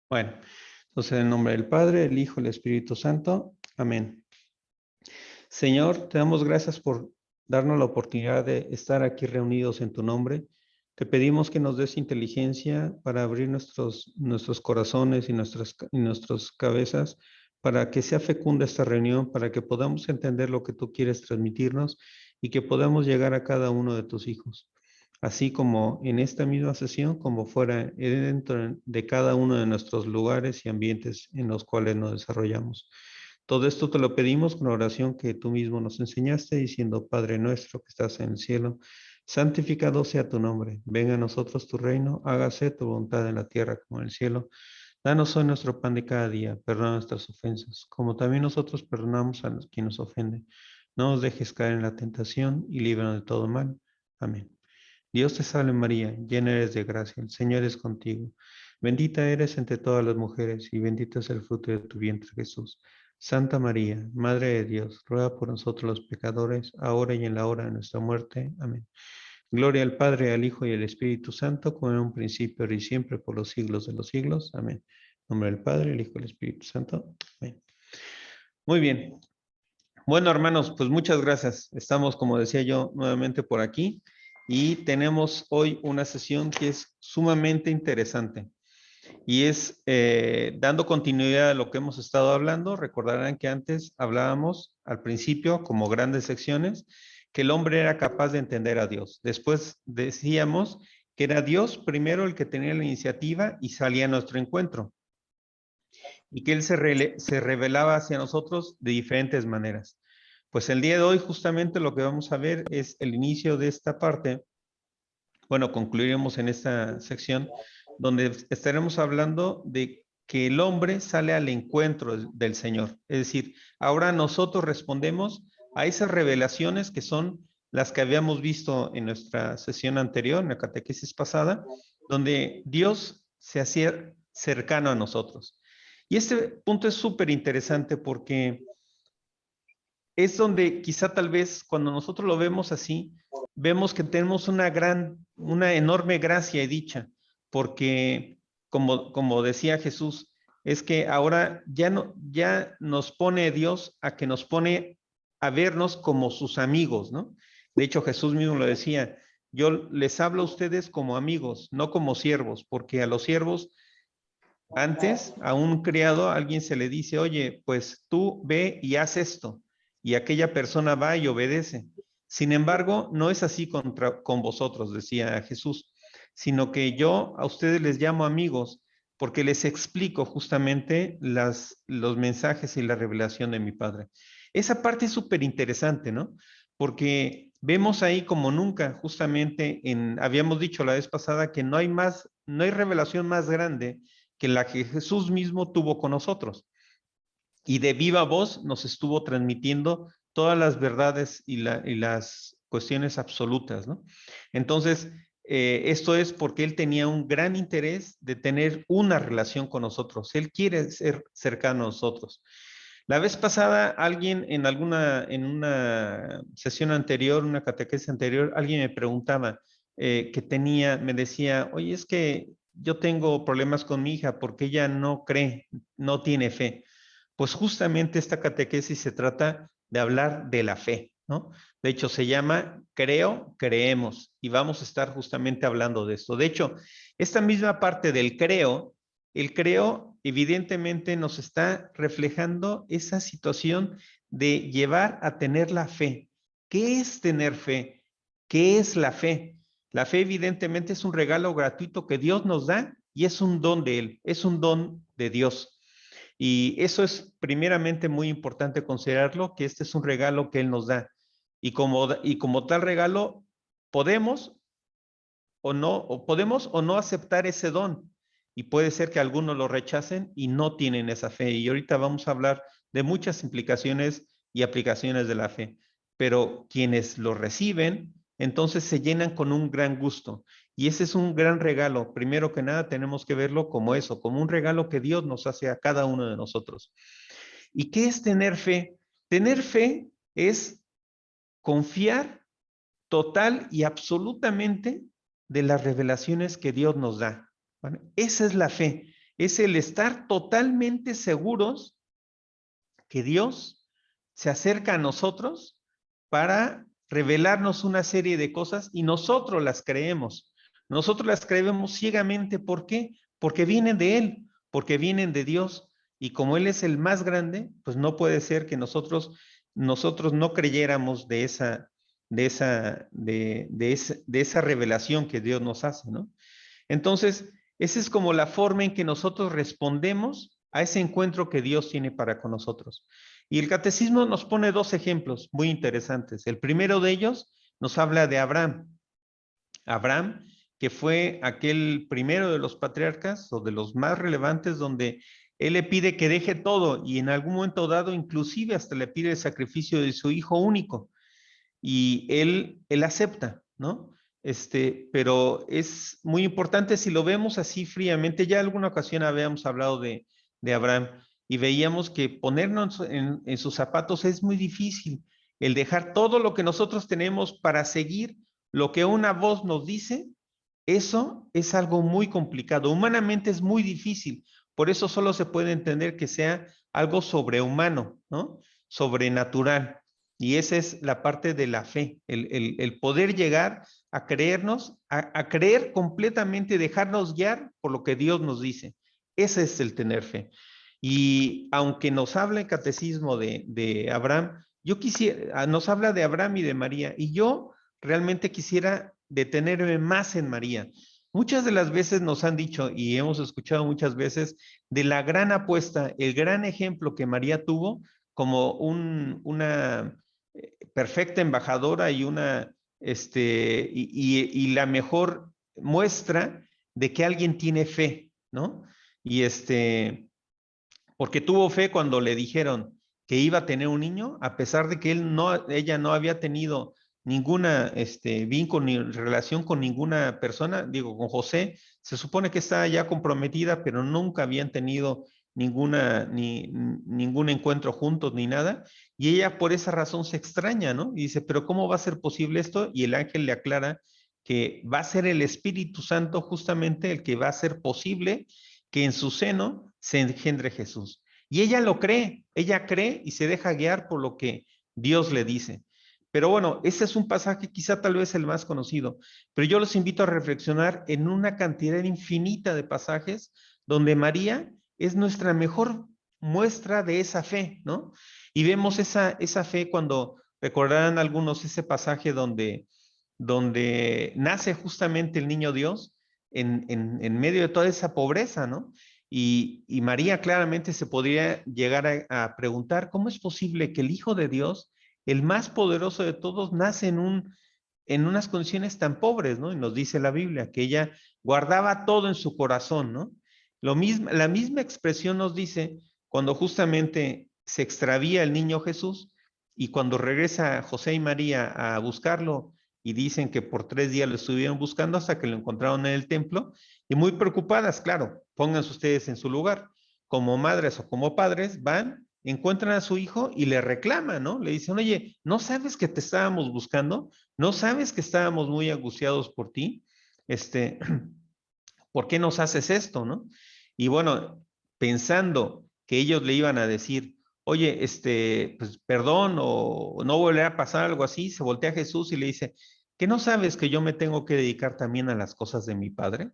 Bueno, entonces en el nombre del Padre, el Hijo y el Espíritu Santo. Amén. Señor, te damos gracias por darnos la oportunidad de estar aquí reunidos en tu nombre. Te pedimos que nos des inteligencia para abrir nuestros corazones y nuestras cabezas para que sea fecunda esta reunión, para que podamos entender lo que tú quieres transmitirnos y que podamos llegar a cada uno de tus hijos. Así como en esta misma sesión, como fuera dentro de cada uno de nuestros lugares y ambientes en los cuales nos desarrollamos. Todo esto te lo pedimos con la oración que tú mismo nos enseñaste, diciendo, Padre nuestro que estás en el cielo, santificado sea tu nombre, venga a nosotros tu reino, hágase tu voluntad en la tierra como en el cielo. Danos hoy nuestro pan de cada día, perdona nuestras ofensas, como también nosotros perdonamos a los que nos ofenden. No nos dejes caer en la tentación y líbranos de todo mal. Amén. Dios te salve María, llena eres de gracia, el Señor es contigo. Bendita eres entre todas las mujeres y bendito es el fruto de tu vientre Jesús. Santa María, Madre de Dios, ruega por nosotros los pecadores, ahora y en la hora de nuestra muerte. Amén. Gloria al Padre, al Hijo y al Espíritu Santo, como en un principio, ahora y siempre, por los siglos de los siglos. Amén. En nombre del Padre, el Hijo y el Espíritu Santo. Amén. Muy bien. Bueno, hermanos, pues muchas gracias. Estamos, como decía yo, nuevamente por aquí y tenemos hoy una sesión que es sumamente interesante y es dando continuidad a lo que hemos estado hablando. Recordarán que antes hablábamos al principio como grandes secciones que el hombre era capaz de entender a Dios. Después decíamos que era Dios primero el que tenía la iniciativa y salía a nuestro encuentro y que Él se revelaba hacia nosotros de diferentes maneras. Pues el día de hoy justamente lo que vamos a ver es el inicio de esta parte. Bueno, concluiremos en esta sección donde estaremos hablando de que el hombre sale al encuentro del Señor. Es decir, ahora nosotros respondemos a esas revelaciones que son las que habíamos visto en nuestra sesión anterior, en la catequesis pasada, donde Dios se hacía cercano a nosotros. Y este punto es súper interesante porque es donde quizá tal vez cuando nosotros lo vemos así, vemos que tenemos una enorme gracia y dicha, porque como decía Jesús, es que ahora ya nos pone Dios a que nos pone a vernos como sus amigos, ¿no? De hecho, Jesús mismo lo decía, yo les hablo a ustedes como amigos, no como siervos, porque a los siervos antes, a un criado, a alguien se le dice, oye, pues tú ve y haz esto, y aquella persona va y obedece. Sin embargo, no es así con vosotros, decía Jesús, sino que yo a ustedes les llamo amigos porque les explico justamente los mensajes y la revelación de mi Padre. Esa parte es súper interesante, ¿no? Porque vemos ahí como nunca, justamente habíamos dicho la vez pasada que no hay revelación más grande que la que Jesús mismo tuvo con nosotros. Y de viva voz nos estuvo transmitiendo todas las verdades y las cuestiones absolutas, ¿no? Entonces, esto es porque Él tenía un gran interés de tener una relación con nosotros. Él quiere ser cercano a nosotros. La vez pasada, alguien en una sesión anterior, una catequesis anterior, alguien me preguntaba me decía, oye, es que yo tengo problemas con mi hija porque ella no cree, no tiene fe. Pues justamente esta catequesis se trata de hablar de la fe, ¿no? De hecho, se llama Creo, Creemos, y vamos a estar justamente hablando de esto. De hecho, esta misma parte del creo, el creo evidentemente nos está reflejando esa situación de llevar a tener la fe. ¿Qué es tener fe? ¿Qué es la fe? La fe evidentemente es un regalo gratuito que Dios nos da y es un don de Él, es un don de Dios. Y eso es primeramente muy importante considerarlo, que este es un regalo que Él nos da. Y como tal regalo, podemos podemos o no aceptar ese don. Y puede ser que algunos lo rechacen y no tienen esa fe. Y ahorita vamos a hablar de muchas implicaciones y aplicaciones de la fe. Pero quienes lo reciben, entonces se llenan con un gran gusto. Y ese es un gran regalo. Primero que nada, tenemos que verlo como eso, como un regalo que Dios nos hace a cada uno de nosotros. ¿Y qué es tener fe? Tener fe es confiar total y absolutamente de las revelaciones que Dios nos da. ¿Vale? Esa es la fe. Es el estar totalmente seguros que Dios se acerca a nosotros para revelarnos una serie de cosas y nosotros las creemos. Nosotros las creemos ciegamente. ¿Por qué? Porque vienen de Él, porque vienen de Dios. Y como Él es el más grande, pues no puede ser que nosotros no creyéramos de esa revelación que Dios nos hace, ¿no? Entonces, esa es como la forma en que nosotros respondemos a ese encuentro que Dios tiene para con nosotros. Y el catecismo nos pone dos ejemplos muy interesantes. El primero de ellos nos habla de Abraham. Abraham, que fue aquel primero de los patriarcas o de los más relevantes, donde él le pide que deje todo y en algún momento dado inclusive hasta le pide el sacrificio de su hijo único y él acepta, ¿no? Pero es muy importante si lo vemos así fríamente. Ya alguna ocasión habíamos hablado de Abraham y veíamos que ponernos en sus zapatos es muy difícil. El dejar todo lo que nosotros tenemos para seguir lo que una voz nos dice, eso es algo muy complicado. Humanamente es muy difícil. Por eso solo se puede entender que sea algo sobrehumano, ¿no? Sobrenatural. Y esa es la parte de la fe, el poder llegar a creernos, a creer completamente, dejarnos guiar por lo que Dios nos dice. Ese es el tener fe. Y aunque nos habla el catecismo de Abraham, yo quisiera, nos habla de Abraham y de María, y yo realmente quisiera detenerme más en María. Muchas de las veces nos han dicho, y hemos escuchado muchas veces, de la gran apuesta, el gran ejemplo que María tuvo como una perfecta embajadora y y la mejor muestra de que alguien tiene fe, ¿no? Y porque tuvo fe cuando le dijeron que iba a tener un niño, a pesar de que ella no había tenido ninguna vínculo ni relación con ninguna persona, digo, con José, se supone que está ya comprometida, pero nunca habían tenido ningún encuentro juntos ni nada, y ella por esa razón se extraña, ¿no? Y dice, pero ¿cómo va a ser posible esto? Y el ángel le aclara que va a ser el Espíritu Santo justamente el que va a hacer posible que en su seno se engendre Jesús. Y ella lo cree, ella cree y se deja guiar por lo que Dios le dice. Pero bueno, ese es un pasaje quizá tal vez el más conocido, pero yo los invito a reflexionar en una cantidad infinita de pasajes donde María es nuestra mejor muestra de esa fe, ¿no? Y vemos esa fe cuando recordarán algunos ese pasaje donde nace justamente el niño Dios en medio de toda esa pobreza, ¿no? Y María claramente se podría llegar a preguntar, ¿cómo es posible que el Hijo de Dios, el más poderoso de todos, nace en unas condiciones tan pobres, ¿no? Y nos dice la Biblia que ella guardaba todo en su corazón, ¿no? La misma expresión nos dice cuando justamente se extravía el niño Jesús y cuando regresa José y María a buscarlo y dicen que por 3 días lo estuvieron buscando hasta que lo encontraron en el templo y muy preocupadas, claro, pónganse ustedes en su lugar, como madres o como padres, van, encuentran a su hijo y le reclaman, ¿no? Le dicen, oye, ¿no sabes que te estábamos buscando? ¿No sabes que estábamos muy angustiados por ti? ¿Por qué nos haces esto, no? Y bueno, pensando que ellos le iban a decir, oye, pues perdón o no volverá a pasar algo así, se voltea a Jesús y le dice, ¿que no sabes que yo me tengo que dedicar también a las cosas de mi padre?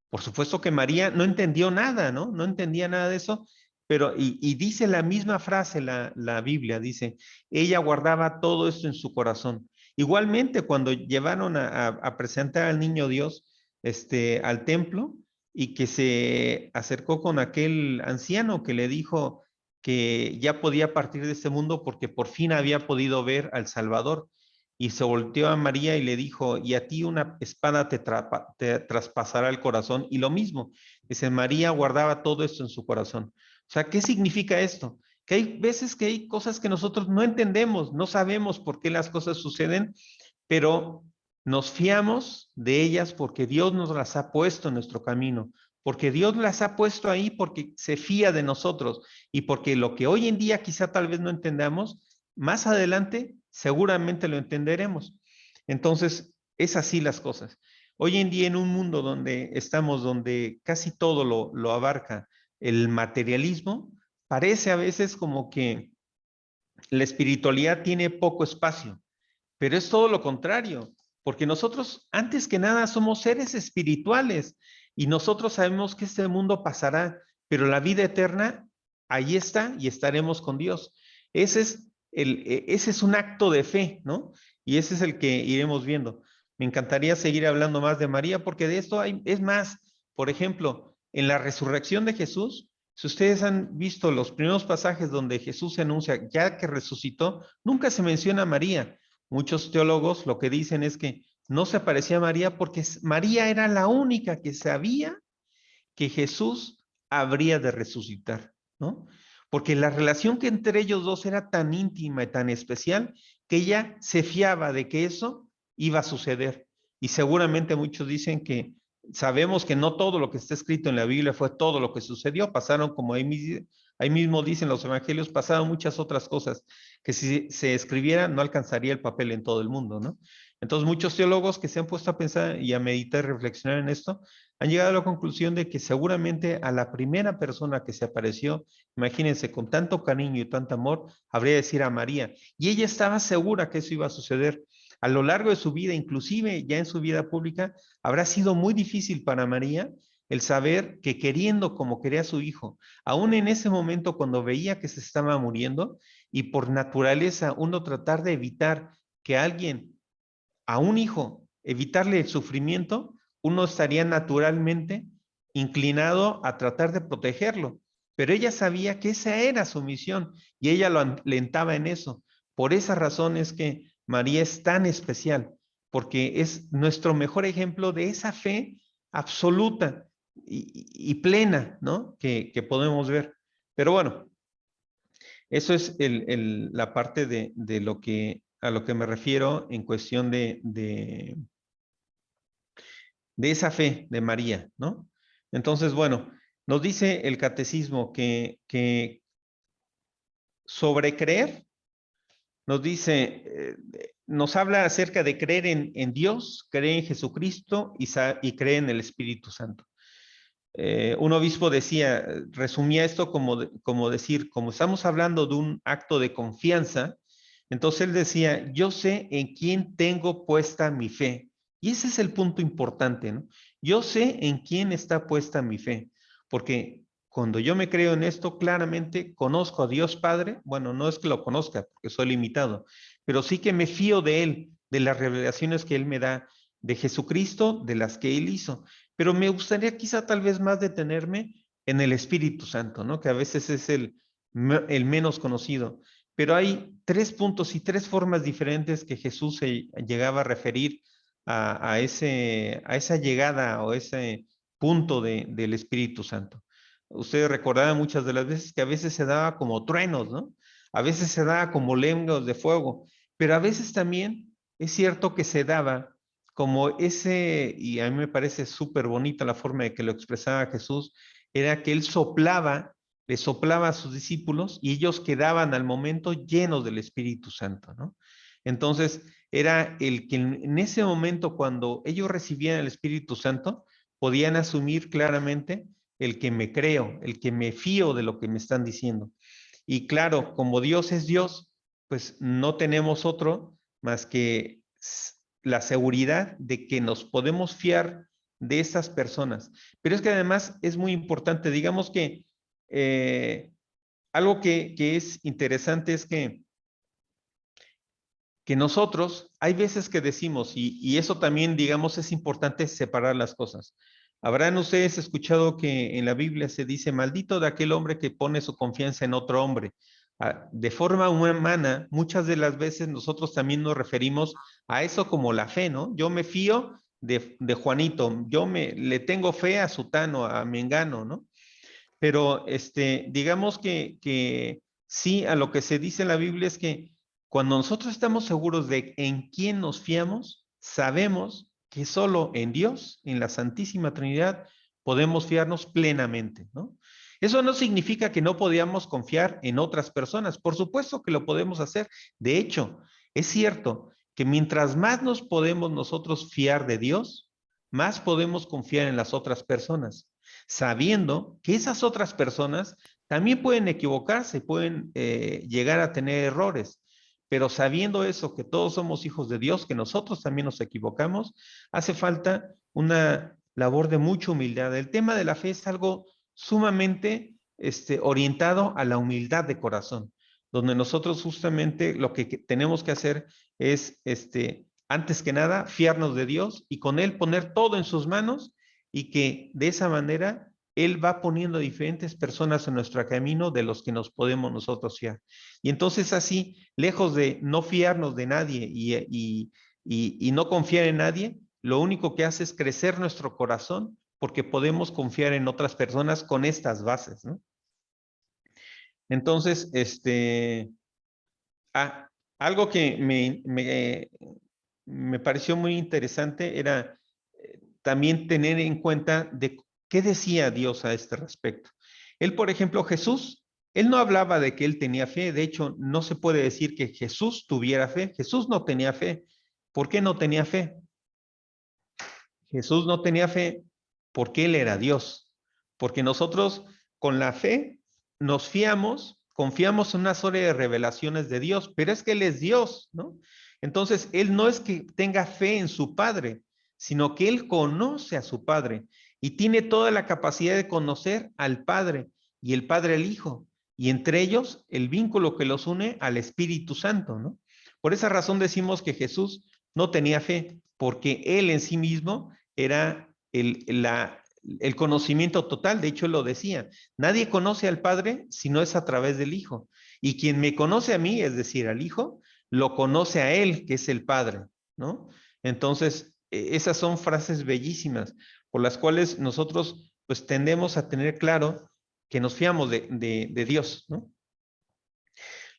Por supuesto que María no entendió nada, ¿no? No entendía nada de eso, pero, y dice la misma frase la Biblia, dice, ella guardaba todo esto en su corazón. Igualmente, cuando llevaron a presentar al niño Dios, al templo, y que se acercó con aquel anciano que le dijo que ya podía partir de este mundo porque por fin había podido ver al Salvador y se volteó a María y le dijo, y a ti una espada te traspasará el corazón. Y lo mismo, dice, María guardaba todo esto en su corazón. O sea, ¿qué significa esto? Que hay veces que hay cosas que nosotros no entendemos, no sabemos por qué las cosas suceden, pero nos fiamos de ellas porque Dios nos las ha puesto en nuestro camino, porque Dios las ha puesto ahí porque se fía de nosotros y porque lo que hoy en día quizá tal vez no entendamos, más adelante seguramente lo entenderemos. Entonces, es así las cosas. Hoy en día en un mundo donde estamos, donde casi todo lo abarca el materialismo, parece a veces como que la espiritualidad tiene poco espacio, pero es todo lo contrario, porque nosotros antes que nada somos seres espirituales y nosotros sabemos que este mundo pasará, pero la vida eterna ahí está y estaremos con Dios. Ese es ese es un acto de fe, ¿no? Y ese es el que iremos viendo. Me encantaría seguir hablando más de María porque de esto hay, es más, por ejemplo, en la resurrección de Jesús, si ustedes han visto los primeros pasajes donde Jesús se anuncia ya que resucitó, nunca se menciona a María. Muchos teólogos lo que dicen es que no se parecía a María porque María era la única que sabía que Jesús habría de resucitar, ¿no? Porque la relación que entre ellos dos era tan íntima y tan especial que ella se fiaba de que eso iba a suceder. Y seguramente muchos dicen que sabemos que no todo lo que está escrito en la Biblia fue todo lo que sucedió, pasaron como ahí mismo dicen los evangelios, pasaron muchas otras cosas que si se escribiera no alcanzaría el papel en todo el mundo, ¿no? Entonces muchos teólogos que se han puesto a pensar y a meditar y reflexionar en esto, han llegado a la conclusión de que seguramente a la primera persona que se apareció, imagínense, con tanto cariño y tanto amor, habría de decir a María. Y ella estaba segura que eso iba a suceder. A lo largo de su vida, inclusive ya en su vida pública, habrá sido muy difícil para María el saber que queriendo como quería a su hijo, aún en ese momento cuando veía que se estaba muriendo y por naturaleza uno tratar de evitar que alguien, a un hijo, evitarle el sufrimiento, uno estaría naturalmente inclinado a tratar de protegerlo. Pero ella sabía que esa era su misión y ella lo alentaba en eso. Por esa razón es que María es tan especial, porque es nuestro mejor ejemplo de esa fe absoluta y plena, ¿no? Que podemos ver. Pero bueno, eso es la parte de lo que a lo que me refiero en cuestión de esa fe de María, ¿no? Entonces, bueno, nos dice el catecismo que sobre creer, nos dice, nos habla acerca de creer en Dios, creer en Jesucristo y creer en el Espíritu Santo. Un obispo decía, resumía esto como decir, como estamos hablando de un acto de confianza, entonces él decía, yo sé en quién tengo puesta mi fe. Y ese es el punto importante, ¿no? Yo sé en quién está puesta mi fe, porque cuando yo me creo en esto, claramente conozco a Dios Padre, bueno, no es que lo conozca, porque soy limitado, pero sí que me fío de Él, de las revelaciones que Él me da, de Jesucristo, de las que Él hizo. Pero me gustaría quizá tal vez más detenerme en el Espíritu Santo, ¿no? Que a veces es el menos conocido. Pero hay tres puntos y tres formas diferentes que Jesús se llegaba a referir a esa llegada o ese punto del Espíritu Santo. Ustedes recordarán muchas de las veces que a veces se daba como truenos, ¿no? A veces se daba como lenguas de fuego, pero a veces también es cierto que se daba como ese, y a mí me parece súper bonita la forma de que lo expresaba Jesús, era que él soplaba, le soplaba a sus discípulos y ellos quedaban al momento llenos del Espíritu Santo, ¿no? Entonces, era el que en ese momento, cuando ellos recibían el Espíritu Santo, podían asumir claramente el que me creo, el que me fío de lo que me están diciendo. Y claro, como Dios es Dios, pues no tenemos otro más que la seguridad de que nos podemos fiar de esas personas. Pero es que además es muy importante, digamos que algo que es interesante es que nosotros, hay veces que decimos, y eso también, digamos, es importante separar las cosas. Habrán ustedes escuchado que en la Biblia se dice, maldito de aquel hombre que pone su confianza en otro hombre. De forma humana, muchas de las veces nosotros también nos referimos a eso como la fe, ¿no? Yo me fío de Juanito, le tengo fe a Sutano, a Mengano, ¿no? Pero digamos que sí, a lo que se dice en la Biblia es que cuando nosotros estamos seguros de en quién nos fiamos, sabemos que solo en Dios, en la Santísima Trinidad, podemos fiarnos plenamente, ¿no? Eso no significa que no podamos confiar en otras personas. Por supuesto que lo podemos hacer. De hecho, es cierto que mientras más nos podemos nosotros fiar de Dios, más podemos confiar en las otras personas, sabiendo que esas otras personas también pueden equivocarse, pueden llegar a tener errores, pero sabiendo eso, que todos somos hijos de Dios, que nosotros también nos equivocamos, hace falta una labor de mucha humildad. El tema de la fe es algo sumamente orientado a la humildad de corazón, donde nosotros justamente lo que tenemos que hacer es, antes que nada, fiarnos de Dios y con Él poner todo en sus manos, y que de esa manera Él va poniendo diferentes personas en nuestro camino de los que nos podemos nosotros fiar. Y entonces así, lejos de no fiarnos de nadie y no confiar en nadie, lo único que hace es crecer nuestro corazón, porque podemos confiar en otras personas con estas bases, ¿no? Entonces, algo que me pareció muy interesante era también tener en cuenta de qué decía Dios a este respecto. Él, por ejemplo, Jesús, él no hablaba de que él tenía fe. De hecho, no se puede decir que Jesús tuviera fe. Jesús no tenía fe. ¿Por qué no tenía fe? Jesús no tenía fe porque Él era Dios. Porque nosotros con la fe nos fiamos, confiamos en una serie de revelaciones de Dios, pero es que Él es Dios, ¿no? Entonces, Él no es que tenga fe en su Padre, sino que Él conoce a su Padre y tiene toda la capacidad de conocer al Padre y el Padre al Hijo, y entre ellos el vínculo que los une al Espíritu Santo, ¿no? Por esa razón decimos que Jesús no tenía fe, porque Él en sí mismo era el conocimiento total. De hecho, él lo decía: nadie conoce al Padre si no es a través del Hijo. Y quien me conoce a mí, es decir, al Hijo, lo conoce a Él, que es el Padre, ¿no? Entonces, esas son frases bellísimas por las cuales nosotros pues tendemos a tener claro que nos fiamos de Dios, ¿no?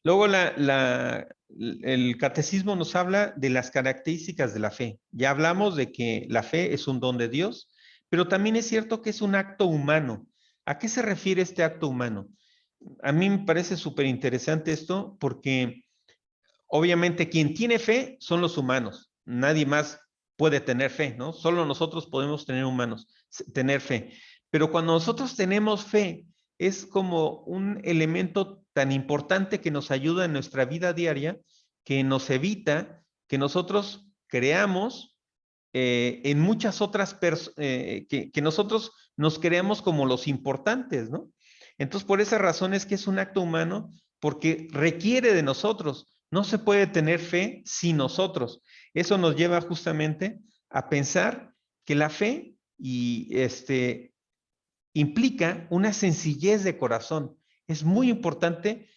Luego el catecismo nos habla de las características de la fe. Ya hablamos de que la fe es un don de Dios, pero también es cierto que es un acto humano. ¿A qué se refiere este acto humano? A mí me parece súper interesante esto, porque obviamente quien tiene fe son los humanos. Nadie más puede tener fe, ¿no? Solo nosotros podemos tener fe. Pero cuando nosotros tenemos fe, es como un elemento tan importante que nos ayuda en nuestra vida diaria, que nos evita que nosotros creamos en muchas otras personas, que nosotros nos creamos como los importantes, ¿no? Entonces, por esa razón es que es un acto humano, porque requiere de nosotros. No se puede tener fe sin nosotros. Eso nos lleva justamente a pensar que la fe implica una sencillez de corazón. Es muy importante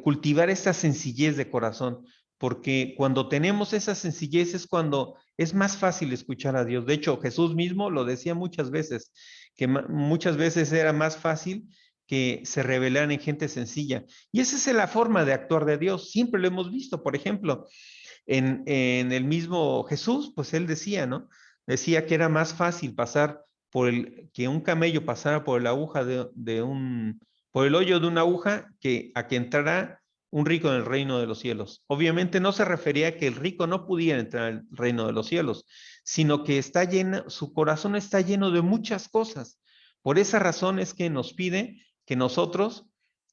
cultivar esta sencillez de corazón, porque cuando tenemos esa sencillez es cuando es más fácil escuchar a Dios. De hecho, Jesús mismo lo decía muchas veces, que muchas veces era más fácil que se revelaran en gente sencilla. Y esa es la forma de actuar de Dios. Siempre lo hemos visto. Por ejemplo, en el mismo Jesús, pues él decía, ¿no? Decía que era más fácil pasar que un camello pasara por la aguja por el hoyo de una aguja, que a que entrara un rico en el reino de los cielos. Obviamente no se refería a que el rico no pudiera entrar al reino de los cielos, sino que su corazón está lleno de muchas cosas. Por esa razón es que nos pide que nosotros,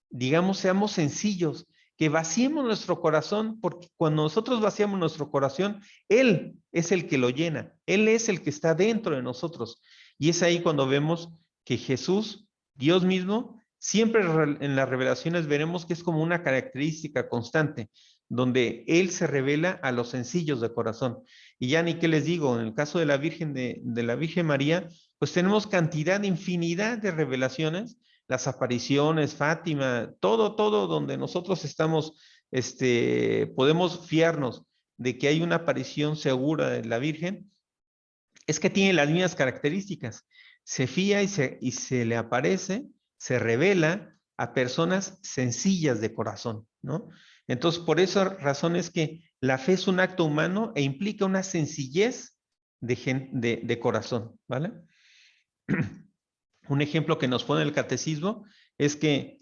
digamos, seamos sencillos, que vaciemos nuestro corazón, porque cuando nosotros vaciamos nuestro corazón, Él es el que lo llena, Él es el que está dentro de nosotros. Y es ahí cuando vemos que Jesús, Dios mismo, siempre en las revelaciones veremos que es como una característica constante, donde Él se revela a los sencillos de corazón. Y ya ni qué les digo, en el caso de la Virgen, de la Virgen María, pues tenemos cantidad, infinidad de revelaciones, las apariciones, Fátima, todo donde nosotros estamos, podemos fiarnos de que hay una aparición segura de la Virgen, es que tiene las mismas características. Se fía y se le aparece, se revela a personas sencillas de corazón, ¿no? Entonces, por esa razón es que la fe es un acto humano e implica una sencillez de corazón, ¿vale? Un ejemplo que nos pone el catecismo es que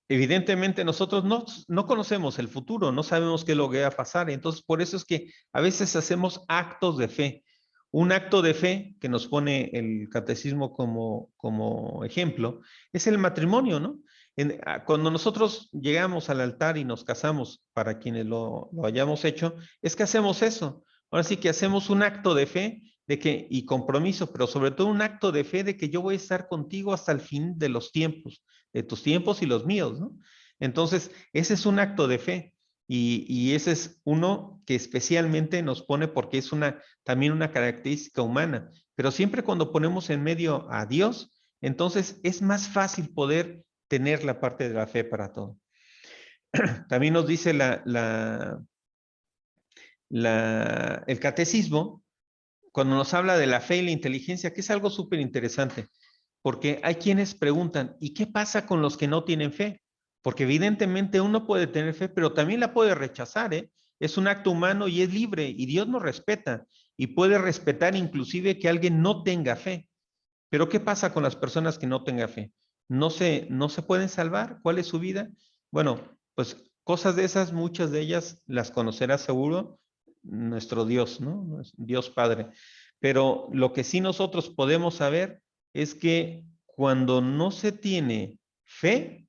evidentemente nosotros no conocemos el futuro, no sabemos qué es lo que va a pasar. Entonces, por eso es que a veces hacemos actos de fe. Un acto de fe que nos pone el catecismo como ejemplo es el matrimonio, ¿no? Cuando nosotros llegamos al altar y nos casamos, para quienes lo hayamos hecho, es que hacemos eso. Ahora sí que hacemos un acto de fe y compromiso, pero sobre todo un acto de fe de que yo voy a estar contigo hasta el fin de los tiempos, de tus tiempos y los míos, ¿no? Entonces, ese es un acto de fe. Y ese es uno que especialmente nos pone porque es también una característica humana. Pero siempre cuando ponemos en medio a Dios, entonces es más fácil poder tener la parte de la fe para todo. También nos dice el catecismo, cuando nos habla de la fe y la inteligencia, que es algo súper interesante, porque hay quienes preguntan, ¿y qué pasa con los que no tienen fe? Porque evidentemente uno puede tener fe, pero también la puede rechazar, ¿eh? Es un acto humano y es libre, y Dios nos respeta, y puede respetar inclusive que alguien no tenga fe. Pero ¿qué pasa con las personas que no tengan fe? ¿No se pueden salvar? ¿Cuál es su vida? Bueno, pues cosas de esas, muchas de ellas las conocerá seguro nuestro Dios, ¿no? Dios Padre. Pero lo que sí nosotros podemos saber es que cuando no se tiene fe,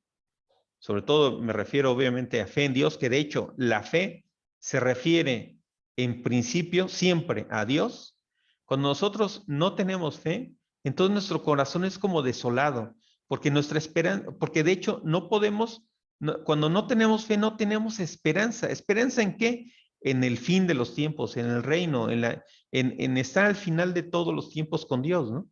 sobre todo me refiero obviamente a fe en Dios, que de hecho la fe se refiere en principio siempre a Dios. Cuando nosotros no tenemos fe, entonces nuestro corazón es como desolado, porque nuestra esperanza, porque de hecho no podemos, cuando no tenemos fe, no tenemos esperanza. ¿Esperanza en qué? En el fin de los tiempos, en el reino, en estar al final de todos los tiempos con Dios, ¿no?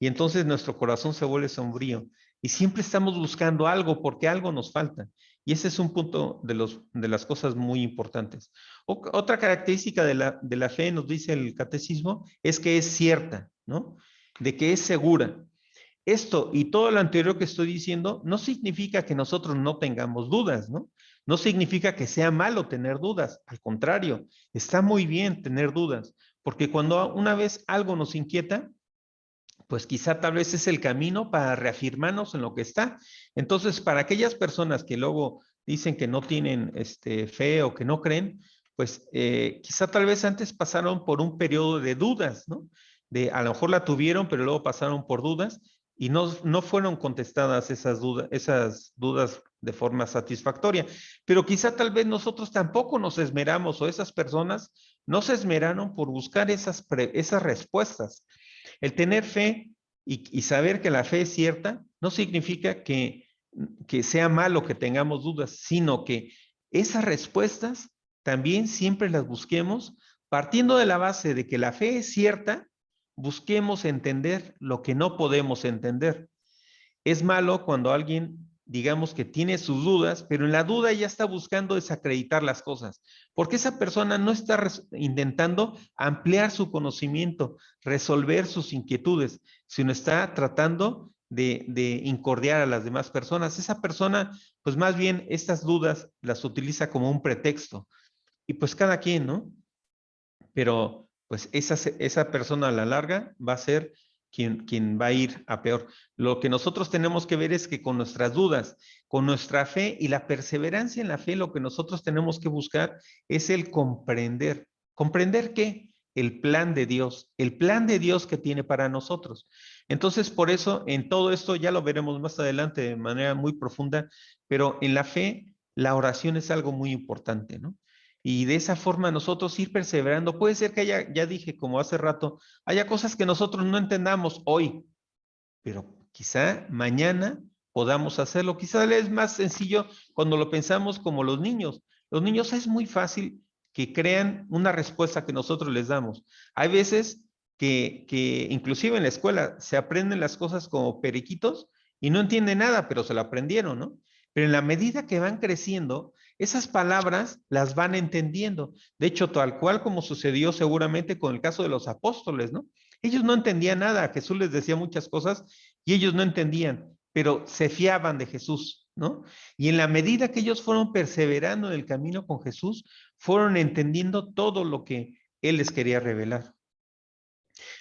Y entonces nuestro corazón se vuelve sombrío. Y siempre estamos buscando algo porque algo nos falta. Y ese es un punto de las cosas muy importantes. Otra característica de la fe, nos dice el catecismo, es que es cierta, ¿no? De que es segura. Esto y todo lo anterior que estoy diciendo no significa que nosotros no tengamos dudas, ¿no? No significa que sea malo tener dudas. Al contrario, está muy bien tener dudas, porque cuando una vez algo nos inquieta, pues quizá tal vez es el camino para reafirmarnos en lo que está. Entonces, para aquellas personas que luego dicen que no tienen fe o que no creen, pues quizá tal vez antes pasaron por un periodo de dudas, ¿no? A lo mejor la tuvieron, pero luego pasaron por dudas y no fueron contestadas esas dudas de forma satisfactoria. Pero quizá tal vez nosotros tampoco nos esmeramos o esas personas no se esmeraron por buscar esas respuestas. El tener fe y saber que la fe es cierta no significa que sea malo que tengamos dudas, sino que esas respuestas también siempre las busquemos partiendo de la base de que la fe es cierta, busquemos entender lo que no podemos entender. Es malo cuando alguien, digamos que tiene sus dudas, pero en la duda ya está buscando desacreditar las cosas, porque esa persona no está intentando ampliar su conocimiento, resolver sus inquietudes, sino está tratando de incordiar a las demás personas. Esa persona, pues más bien estas dudas las utiliza como un pretexto. Y pues cada quien, ¿no? Pero pues esa persona a la larga va a ser quien va a ir a peor. Lo que nosotros tenemos que ver es que con nuestras dudas, con nuestra fe y la perseverancia en la fe, lo que nosotros tenemos que buscar es el comprender. ¿Comprender qué? El plan de Dios que tiene para nosotros. Entonces, por eso, en todo esto, ya lo veremos más adelante de manera muy profunda, pero en la fe, la oración es algo muy importante, ¿no? Y de esa forma nosotros ir perseverando. Puede ser que haya, ya dije, como hace rato, haya cosas que nosotros no entendamos hoy, pero quizá mañana podamos hacerlo. Quizá es más sencillo cuando lo pensamos como los niños. Los niños es muy fácil que crean una respuesta que nosotros les damos. Hay veces que inclusive en la escuela se aprenden las cosas como periquitos y no entienden nada, pero se lo aprendieron, ¿no? Pero en la medida que van creciendo, esas palabras las van entendiendo. De hecho, tal cual como sucedió seguramente con el caso de los apóstoles, ¿no? Ellos no entendían nada, Jesús les decía muchas cosas y ellos no entendían, pero se fiaban de Jesús, ¿no? Y en la medida que ellos fueron perseverando en el camino con Jesús, fueron entendiendo todo lo que Él les quería revelar.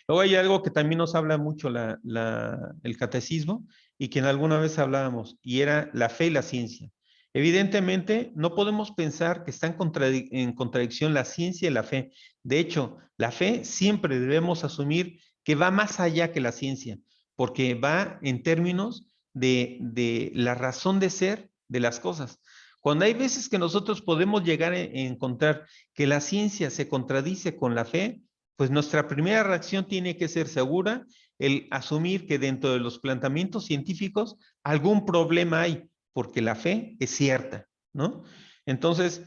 Luego hay algo que también nos habla mucho el catecismo y que en alguna vez hablábamos, y era la fe y la ciencia. Evidentemente, no podemos pensar que están en contradicción la ciencia y la fe. De hecho, la fe siempre debemos asumir que va más allá que la ciencia, porque va en términos de la razón de ser de las cosas. Cuando hay veces que nosotros podemos llegar a encontrar que la ciencia se contradice con la fe, pues nuestra primera reacción tiene que ser segura, el asumir que dentro de los planteamientos científicos algún problema hay, porque la fe es cierta, ¿no? Entonces,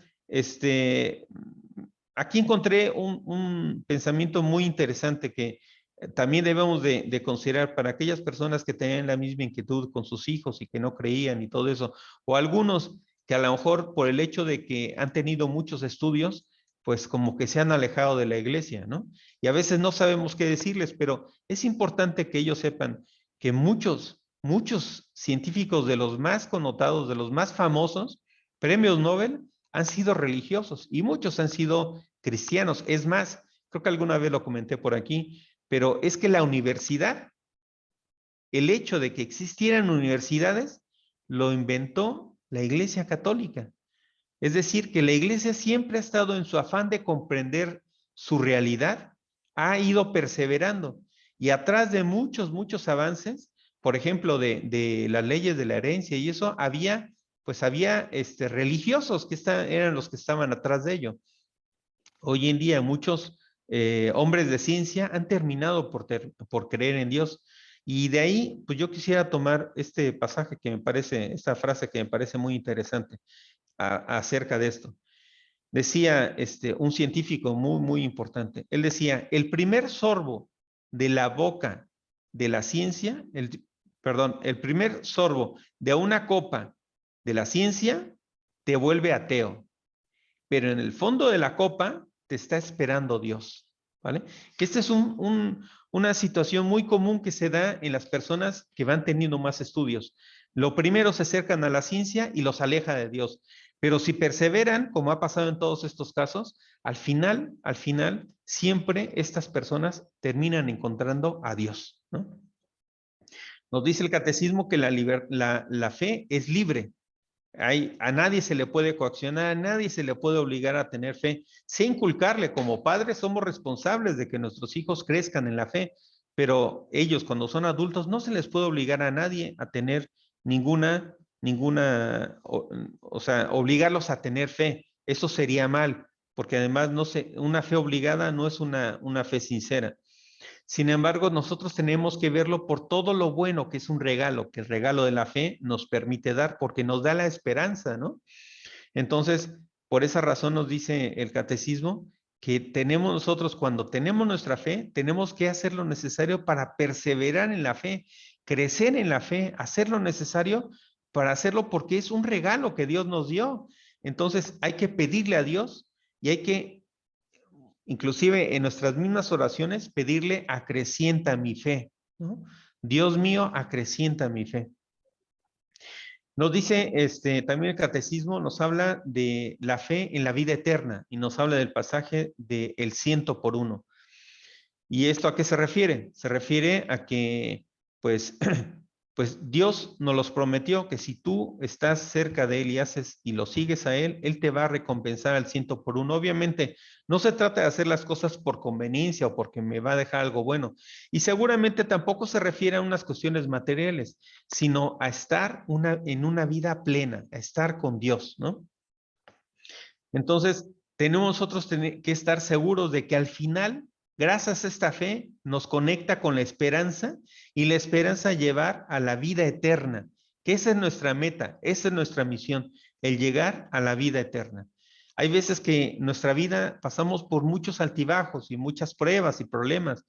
aquí encontré un pensamiento muy interesante que también debemos de considerar para aquellas personas que tenían la misma inquietud con sus hijos y que no creían y todo eso, o algunos que a lo mejor por el hecho de que han tenido muchos estudios, pues como que se han alejado de la iglesia, ¿no? Y a veces no sabemos qué decirles, pero es importante que ellos sepan que muchos científicos de los más connotados, de los más famosos, premios Nobel, han sido religiosos y muchos han sido cristianos. Es más, creo que alguna vez lo comenté por aquí, pero es que la universidad, el hecho de que existieran universidades, lo inventó la Iglesia Católica. Es decir, que la Iglesia siempre ha estado en su afán de comprender su realidad, ha ido perseverando y atrás de muchos avances, por ejemplo, de las leyes de la herencia y eso, había religiosos que eran los que estaban atrás de ello. Hoy en día muchos hombres de ciencia han terminado por creer en Dios. Y de ahí, pues yo quisiera tomar este pasaje que me parece, esta frase que me parece muy interesante acerca de esto. Decía un científico muy importante, él decía, el primer sorbo de la boca de la ciencia, el primer sorbo de una copa de la ciencia te vuelve ateo, pero en el fondo de la copa te está esperando Dios, ¿vale? Que esta es una situación muy común que se da en las personas que van teniendo más estudios. Lo primero se acercan a la ciencia y los aleja de Dios, pero si perseveran, como ha pasado en todos estos casos, al final, siempre estas personas terminan encontrando a Dios, ¿no? Nos dice el catecismo que la fe es libre. A nadie se le puede coaccionar, a nadie se le puede obligar a tener fe. Sin inculcarle, como padres somos responsables de que nuestros hijos crezcan en la fe, pero ellos cuando son adultos no se les puede obligar a nadie a tener o sea, obligarlos a tener fe. Eso sería mal, porque además una fe obligada no es una fe sincera. Sin embargo, nosotros tenemos que verlo por todo lo bueno que es un regalo, que el regalo de la fe nos permite dar, porque nos da la esperanza, ¿no? Entonces, por esa razón nos dice el catecismo que tenemos nosotros, cuando tenemos nuestra fe, tenemos que hacer lo necesario para perseverar en la fe, crecer en la fe, hacer lo necesario para hacerlo porque es un regalo que Dios nos dio. Entonces, hay que pedirle a Dios y hay que inclusive en nuestras mismas oraciones, pedirle acrecienta mi fe, ¿no? Dios mío, acrecienta mi fe. Nos dice, también el catecismo nos habla de la fe en la vida eterna y nos habla del pasaje de el 100 por 1. ¿Y esto a qué se refiere? Se refiere a que, pues, pues Dios nos los prometió que si tú estás cerca de Él y lo sigues a Él, Él te va a recompensar al 100 por 1. Obviamente, no se trata de hacer las cosas por conveniencia o porque me va a dejar algo bueno. Y seguramente tampoco se refiere a unas cuestiones materiales, sino a estar en una vida plena, a estar con Dios, ¿no? Entonces, tenemos nosotros que estar seguros de que al final, gracias a esta fe, nos conecta con la esperanza y la esperanza llevar a la vida eterna, que esa es nuestra meta, esa es nuestra misión, el llegar a la vida eterna. Hay veces que nuestra vida pasamos por muchos altibajos y muchas pruebas y problemas.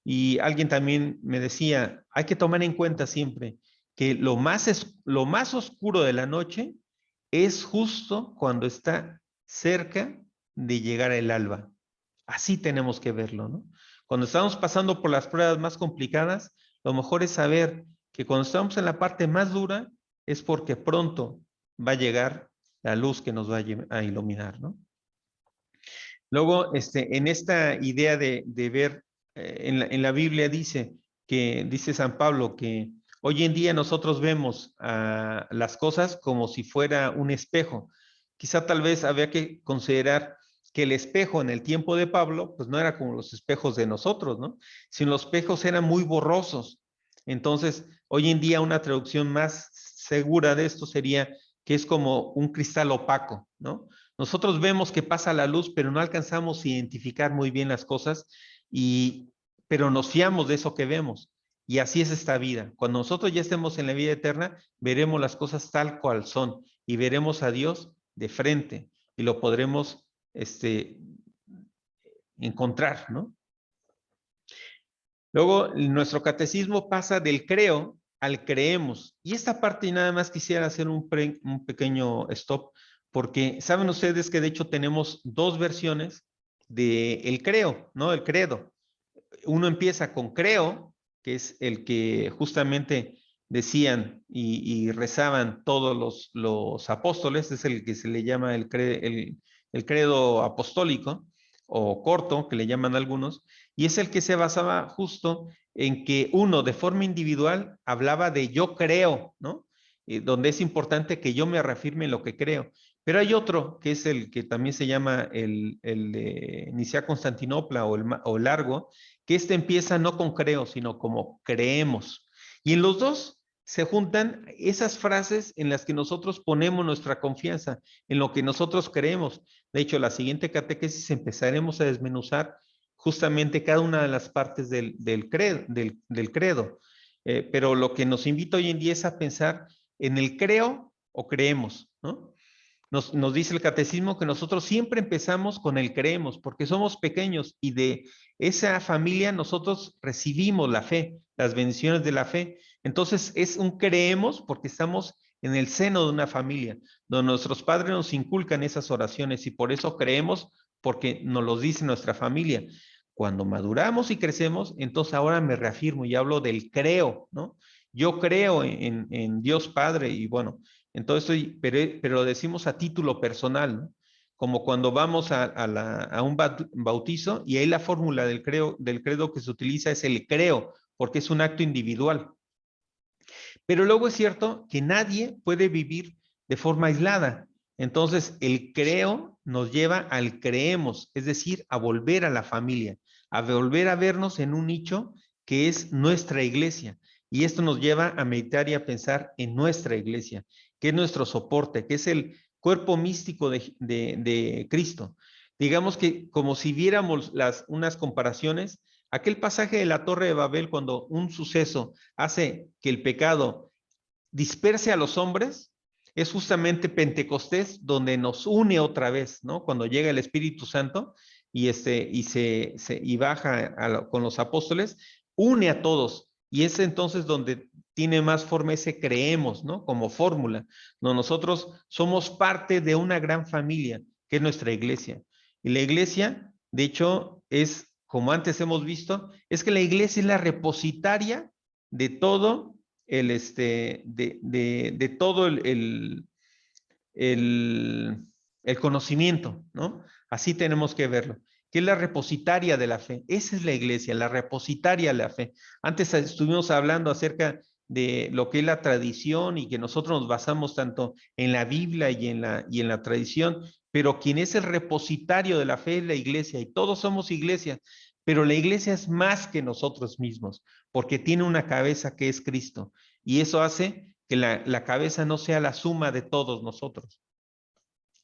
Y alguien también me decía, hay que tomar en cuenta siempre que lo más oscuro de la noche es justo cuando está cerca de llegar el alba. Así tenemos que verlo, ¿no? Cuando estamos pasando por las pruebas más complicadas, lo mejor es saber que cuando estamos en la parte más dura es porque pronto va a llegar la luz que nos va a iluminar, ¿no? Luego, en esta idea de ver, en la Biblia dice San Pablo que Hoy en día nosotros vemos las cosas como si fuera un espejo. Quizá tal vez había que considerar que el espejo en el tiempo de Pablo, pues no era como los espejos de nosotros, ¿no? Sino los espejos eran muy borrosos. Entonces, hoy en día una traducción más segura de esto sería que es como un cristal opaco, ¿no? Nosotros vemos que pasa la luz, pero no alcanzamos a identificar muy bien las cosas, pero nos fiamos de eso que vemos. Y así es esta vida. Cuando nosotros ya estemos en la vida eterna, veremos las cosas tal cual son y veremos a Dios de frente y lo podremos encontrar, ¿no? Luego, nuestro catecismo pasa del creo al creemos. Y esta parte nada más quisiera hacer un pequeño stop, porque saben ustedes que de hecho tenemos dos versiones del creo, ¿no? El credo. Uno empieza con creo, que es el que justamente decían y rezaban todos los apóstoles, es el que se le llama el credo apostólico o corto, que le llaman algunos, y es el que se basaba justo en que uno de forma individual hablaba de yo creo, ¿no? Donde es importante que yo me reafirme en lo que creo. Pero hay otro, que es el que también se llama el de Nicea Constantinopla o el largo, que empieza no con creo, sino como creemos. Y en los dos se juntan esas frases en las que nosotros ponemos nuestra confianza, en lo que nosotros creemos. De hecho, la siguiente catequesis empezaremos a desmenuzar justamente cada una de las partes del credo. Pero lo que nos invita hoy en día es a pensar en el creo o creemos, ¿no? Nos dice el catecismo que nosotros siempre empezamos con el creemos, porque somos pequeños y de esa familia nosotros recibimos la fe, las bendiciones de la fe. Entonces es un creemos porque estamos en el seno de una familia, donde nuestros padres nos inculcan esas oraciones y por eso creemos, porque nos los dice nuestra familia. Cuando maduramos y crecemos, entonces ahora me reafirmo y hablo del creo, ¿no? Yo creo en Dios Padre y bueno, entonces, pero lo decimos a título personal, ¿no? Como cuando vamos a un bautizo y ahí la fórmula del credo que se utiliza es el creo, porque es un acto individual. Pero luego es cierto que nadie puede vivir de forma aislada. Entonces, el creo nos lleva al creemos, es decir, a volver a la familia, a volver a vernos en un nicho que es nuestra iglesia. Y esto nos lleva a meditar y a pensar en nuestra iglesia, que es nuestro soporte, que es el cuerpo místico de Cristo. Digamos que como si viéramos unas comparaciones, aquel pasaje de la Torre de Babel, cuando un suceso hace que el pecado disperse a los hombres, es justamente Pentecostés donde nos une otra vez, ¿no? Cuando llega el Espíritu Santo y baja con los apóstoles, une a todos. Y es entonces donde tiene más forma ese creemos, ¿no? Como fórmula. No, nosotros somos parte de una gran familia, que es nuestra iglesia. Y la iglesia, de hecho, es, como antes hemos visto, es que la iglesia es la repositaria de todo de todo el conocimiento, ¿no? Así tenemos que verlo, que es la repositaria de la fe. Esa es la iglesia, la repositaria de la fe. Antes estuvimos hablando acerca de lo que es la tradición y que nosotros nos basamos tanto en la Biblia y en la tradición, pero quien es el repositario de la fe es la iglesia y todos somos iglesia, pero la iglesia es más que nosotros mismos, porque tiene una cabeza que es Cristo y eso hace que la cabeza no sea la suma de todos nosotros,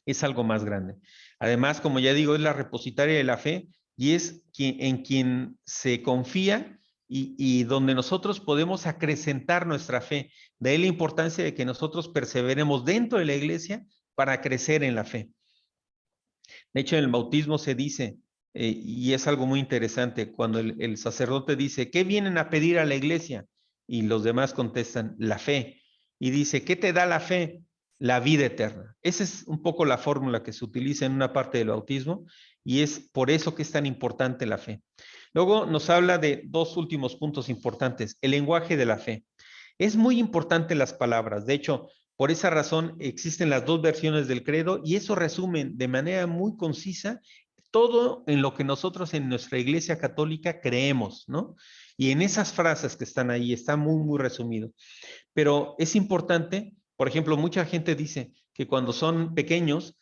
es algo más grande. Además, como ya digo, es la repositaria de la fe y es en quien se confía y donde nosotros podemos acrecentar nuestra fe. De ahí la importancia de que nosotros perseveremos dentro de la iglesia para crecer en la fe. De hecho, en el bautismo se dice, y es algo muy interesante, cuando el sacerdote dice, ¿qué vienen a pedir a la iglesia? Y los demás contestan, la fe. Y dice, ¿qué te da la fe? La vida eterna. Esa es un poco la fórmula que se utiliza en una parte del bautismo y es por eso que es tan importante la fe. Luego nos habla de dos últimos puntos importantes, el lenguaje de la fe. Es muy importante las palabras. De hecho, por esa razón existen las dos versiones del credo y eso resumen de manera muy concisa todo en lo que nosotros en nuestra Iglesia Católica creemos, ¿no? Y en esas frases que están ahí, está muy, muy resumido. Pero es importante, por ejemplo, mucha gente dice que cuando son pequeños,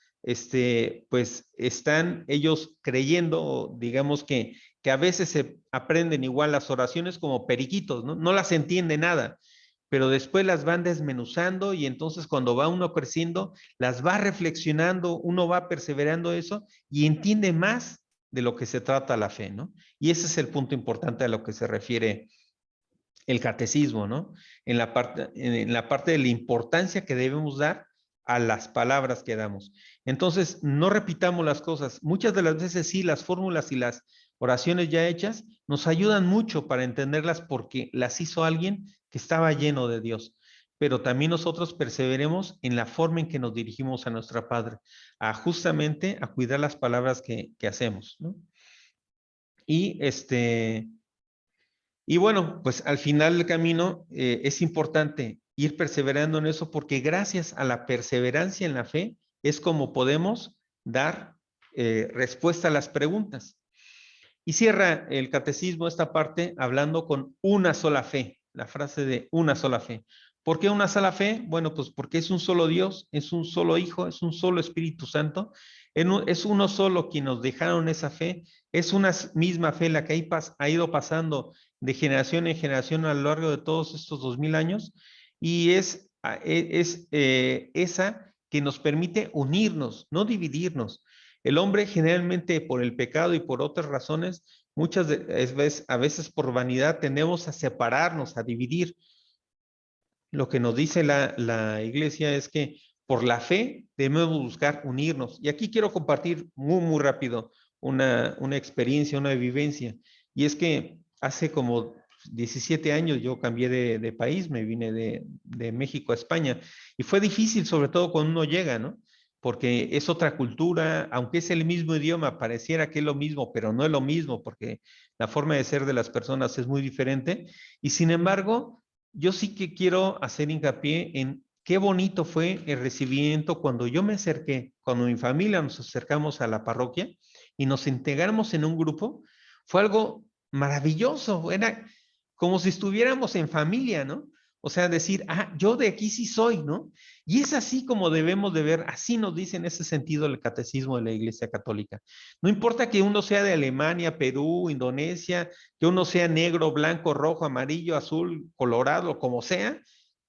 pues están ellos creyendo, digamos que a veces se aprenden igual las oraciones como periquitos, ¿no? No las entiende nada, pero después las van desmenuzando y entonces cuando va uno creciendo, las va reflexionando, uno va perseverando eso y entiende más de lo que se trata la fe, ¿no? Y ese es el punto importante a lo que se refiere el catecismo, ¿no? En la parte de la importancia que debemos dar a las palabras que damos. Entonces, no repitamos las cosas. Muchas de las veces sí, las fórmulas y las oraciones ya hechas nos ayudan mucho para entenderlas porque las hizo alguien que estaba lleno de Dios. Pero también nosotros perseveremos en la forma en que nos dirigimos a nuestra Padre, a justamente a cuidar las palabras que hacemos, ¿no? Y y bueno, pues al final del camino es importante ir perseverando en eso porque gracias a la perseverancia en la fe es como podemos dar respuesta a las preguntas. Y cierra el catecismo esta parte hablando con una sola fe, la frase de una sola fe. ¿Por qué una sola fe? Bueno, pues porque es un solo Dios, es un solo Hijo, es un solo Espíritu Santo, es uno solo quien nos dejaron esa fe, es una misma fe la que ha ido pasando de generación en generación a lo largo de todos estos 2000 años y es esa que nos permite unirnos, no dividirnos. El hombre generalmente por el pecado y por otras razones, a veces por vanidad tendemos a separarnos, a dividir. Lo que nos dice la iglesia es que por la fe debemos buscar unirnos. Y aquí quiero compartir muy, muy rápido una experiencia, una vivencia. Y es que hace como 17 años yo cambié de país, me vine de México a España. Y fue difícil, sobre todo cuando uno llega, ¿no? Porque es otra cultura, aunque es el mismo idioma, pareciera que es lo mismo, pero no es lo mismo, porque la forma de ser de las personas es muy diferente. Y sin embargo, yo sí que quiero hacer hincapié en qué bonito fue el recibimiento cuando yo me acerqué, cuando mi familia nos acercamos a la parroquia y nos integramos en un grupo, fue algo maravilloso, era como si estuviéramos en familia, ¿no? O sea, decir, ah, yo de aquí sí soy, ¿no? Y es así como debemos de ver, así nos dice en ese sentido el catecismo de la Iglesia Católica. No importa que uno sea de Alemania, Perú, Indonesia, que uno sea negro, blanco, rojo, amarillo, azul, colorado, como sea,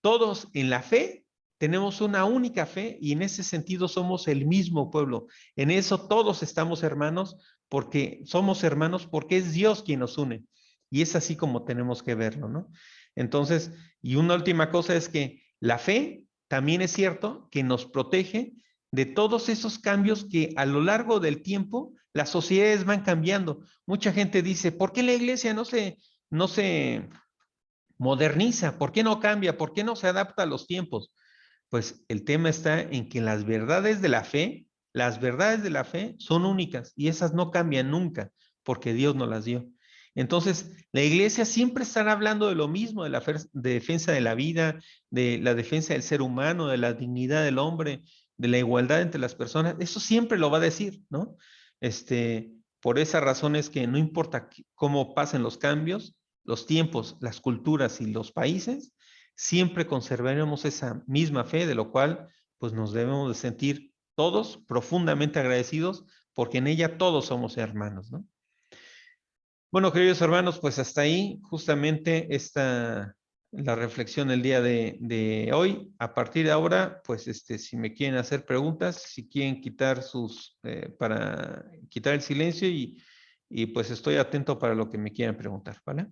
todos en la fe tenemos una única fe y en ese sentido somos el mismo pueblo. En eso todos estamos hermanos porque somos hermanos porque es Dios quien nos une. Y es así como tenemos que verlo, ¿no? Entonces, y una última cosa es que la fe también es cierto que nos protege de todos esos cambios que a lo largo del tiempo las sociedades van cambiando. Mucha gente dice, ¿por qué la iglesia no se moderniza? ¿Por qué no cambia? ¿Por qué no se adapta a los tiempos? Pues el tema está en que las verdades de la fe son únicas y esas no cambian nunca porque Dios nos las dio. Entonces, la iglesia siempre estará hablando de lo mismo, de la defensa de la vida, de la defensa del ser humano, de la dignidad del hombre, de la igualdad entre las personas. Eso siempre lo va a decir, ¿no? Por esa razón es que no importa cómo pasen los cambios, los tiempos, las culturas y los países, siempre conservaremos esa misma fe, de lo cual pues nos debemos de sentir todos profundamente agradecidos porque en ella todos somos hermanos, ¿no? Bueno, queridos hermanos, pues hasta ahí justamente la reflexión del día de hoy. A partir de ahora, pues si me quieren hacer preguntas, si quieren para quitar el silencio y pues estoy atento para lo que me quieran preguntar, ¿vale?